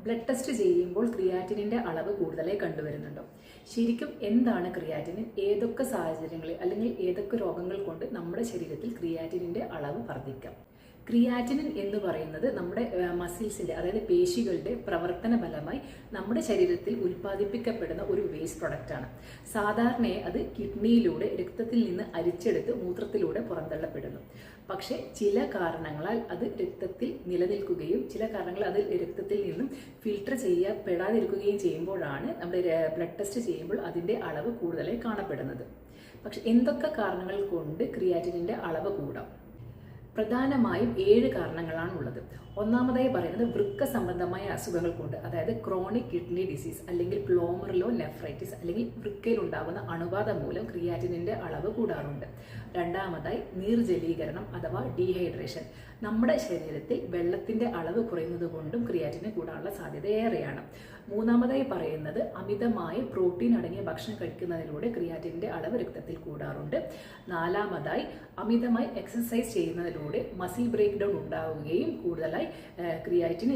Blood test ചെയ്യുമ്പോൾ ക്രിയാറ്റിനിന്റെ അളവ് കൂടുതലായി കണ്ടുവരുന്നുണ്ടോ? ശരിക്കും എന്താണ് ക്രിയാറ്റിനിൻ? ഏതൊക്കെ സാഹചര്യങ്ങളിൽ അല്ലെങ്കിൽ ഏതൊക്കെ രോഗങ്ങൾ കൊണ്ട് നമ്മുടെ ശരീരത്തിൽ ക്രിയാറ്റിനിന്റെ അളവ് വർദ്ധിക്കാം? ക്രിയാറ്റിനിൻ എന്ന് പറയുന്നത് നമ്മുടെ മസിൽസിന്റെ, അതായത് പേശികളുടെ പ്രവർത്തന ഫലമായി നമ്മുടെ ശരീരത്തിൽ ഉൽപ്പാദിപ്പിക്കപ്പെടുന്ന ഒരു വേസ്റ്റ് പ്രൊഡക്റ്റാണ്. സാധാരണയായി അത് കിഡ്നിയിലൂടെ രക്തത്തിൽ നിന്ന് അരിച്ചെടുത്ത് മൂത്രത്തിലൂടെ പുറന്തള്ളപ്പെടുന്നു. പക്ഷേ ചില കാരണങ്ങളാൽ അത് രക്തത്തിൽ നിലനിൽക്കുകയും ചില കാരണങ്ങളാൽ അത് രക്തത്തിൽ നിന്നും ഫിൽട്ടർ ചെയ്യപ്പെടാതിരിക്കുകയും ചെയ്യുമ്പോഴാണ് നമ്മുടെ ബ്ലഡ് ടെസ്റ്റ് ചെയ്യുമ്പോൾ അതിൻ്റെ അളവ് കൂടുതലായി കാണപ്പെടുന്നത്. പക്ഷെ എന്തൊക്കെ കാരണങ്ങൾ കൊണ്ട് ക്രിയാറ്റിനിന്റെ അളവ് കൂടാം? പ്രധാനമായും 7 കാരണങ്ങളാണ് ഉള്ളത്. ഒന്നാമതായി പറയുന്നത് വൃക്ക സംബന്ധമായ അസുഖങ്ങൾ കൊണ്ട്, അതായത് ക്രോണിക് കിഡ്നി ഡിസീസ് അല്ലെങ്കിൽ ഗ്ലോമറുലോ നെഫ്രൈറ്റിസ് അല്ലെങ്കിൽ വൃക്കയിൽ ഉണ്ടാകുന്ന അണുബാധ മൂലം ക്രിയാറ്റിനിന്റെ അളവ് കൂടാറുണ്ട്. രണ്ടാമതായി നീർജലീകരണം അഥവാ ഡീഹൈഡ്രേഷൻ. നമ്മുടെ ശരീരത്തിൽ വെള്ളത്തിന്റെ അളവ് കുറയുന്നത് കൊണ്ടും ക്രിയാറ്റിന് കൂടാനുള്ള സാധ്യത ഏറെയാണ്. മൂന്നാമതായി പറയുന്നത് അമിതമായി പ്രോട്ടീൻ അടങ്ങിയ ഭക്ഷണം കഴിക്കുന്നതിലൂടെ ക്രിയാറ്റിനിന്റെ അളവ് രക്തത്തിൽ കൂടാറുണ്ട്. നാലാമതായി അമിതമായി എക്സസൈസ് ചെയ്യുന്നതിലൂടെ മസിൽ ബ്രേക്ക് ഡൗൺ ഉണ്ടാവുകയും കൂടുതലായി ക്രിയാറ്റിൻ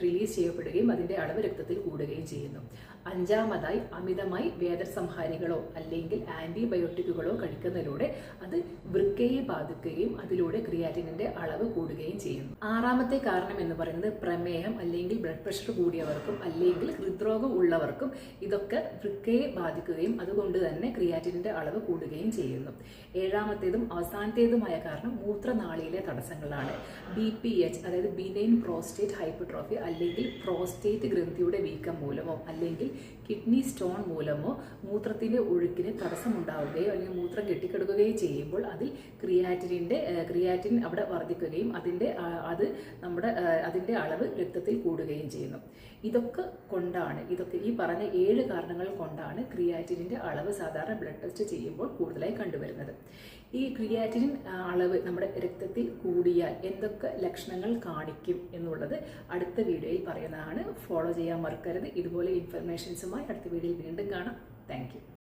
റിലീസ് ചെയ്യപ്പെടുകയും അതിന്റെ അളവ് രക്തത്തിൽ കൂടുകയും ചെയ്യുന്നു. അഞ്ചാമതായി അമിതമായി വേദസംഹാരികളോ അല്ലെങ്കിൽ ആന്റിബയോട്ടിക്കുകളോ കഴിക്കുന്നതിലൂടെ അത് വൃക്കയെ ബാധിക്കുകയും അതിലൂടെ ക്രിയാറ്റിനിന്റെ അളവ് കൂടുകയും ചെയ്യുന്നു. ആറാമത്തെ കാരണം എന്ന് പറയുന്നത് പ്രമേഹം അല്ലെങ്കിൽ ബ്ലഡ് പ്രഷർ കൂടിയവർക്കും അല്ലെങ്കിൽ ഹൃദ്രോഗം ഉള്ളവർക്കും ഇതൊക്കെ വൃക്കയെ ബാധിക്കുകയും അതുകൊണ്ട് തന്നെ ക്രിയാറ്റിനിന്റെ അളവ് കൂടുകയും ചെയ്യുന്നു. ഏഴാമത്തേതും അവസാനത്തേതുമായ കാരണം മൂത്രനാളിയിലെ തടസ്സങ്ങളാണ്. BPH അതായത് ബിനൈൻ പ്രോസ്റ്റേറ്റ് ഹൈപ്പർട്രോഫി അല്ലെങ്കിൽ പ്രോസ്റ്റേറ്റ് ഗ്രന്ഥിയുടെ വീക്കം മൂലമോ അല്ലെങ്കിൽ കിഡ്നി സ്റ്റോൺ മൂലമോ മൂത്രത്തിന്റെ ഒഴുക്കിന് തടസ്സമുണ്ടാവുകയോ അല്ലെങ്കിൽ മൂത്രം കെട്ടിക്കിടക്കുകയോ ചെയ്യുമ്പോൾ അതിൽ ക്രിയാറ്റിൻ അവിടെ വർദ്ധിക്കുകയും അതിന്റെ അളവ് രക്തത്തിൽ കൂടുകയും ചെയ്യുന്നു. ഇതൊക്കെ ഈ പറഞ്ഞ 7 കാരണങ്ങൾ കൊണ്ടാണ് ക്രിയാറ്റിനിന്റെ അളവ് സാധാരണ ബ്ലഡ് ടെസ്റ്റ് ചെയ്യുമ്പോൾ കൂടുതലായി കണ്ടുവരുന്നത്. ഈ ക്രിയാറ്റിനിൻ അളവ് നമ്മുടെ രക്തത്തിൽ കൂടിയാൽ എന്തൊക്കെ ലക്ഷണങ്ങൾ കാണിക്കും എന്നുള്ളത് അടുത്ത വീഡിയോയിൽ പറയുന്നതാണ്. ഫോളോ ചെയ്യാൻ മറക്കരുത്. ഇതുപോലെ ഇൻഫർമേഷൻസുമായി അടുത്ത വീഡിയോയിൽ വീണ്ടും കാണാം. Thank you.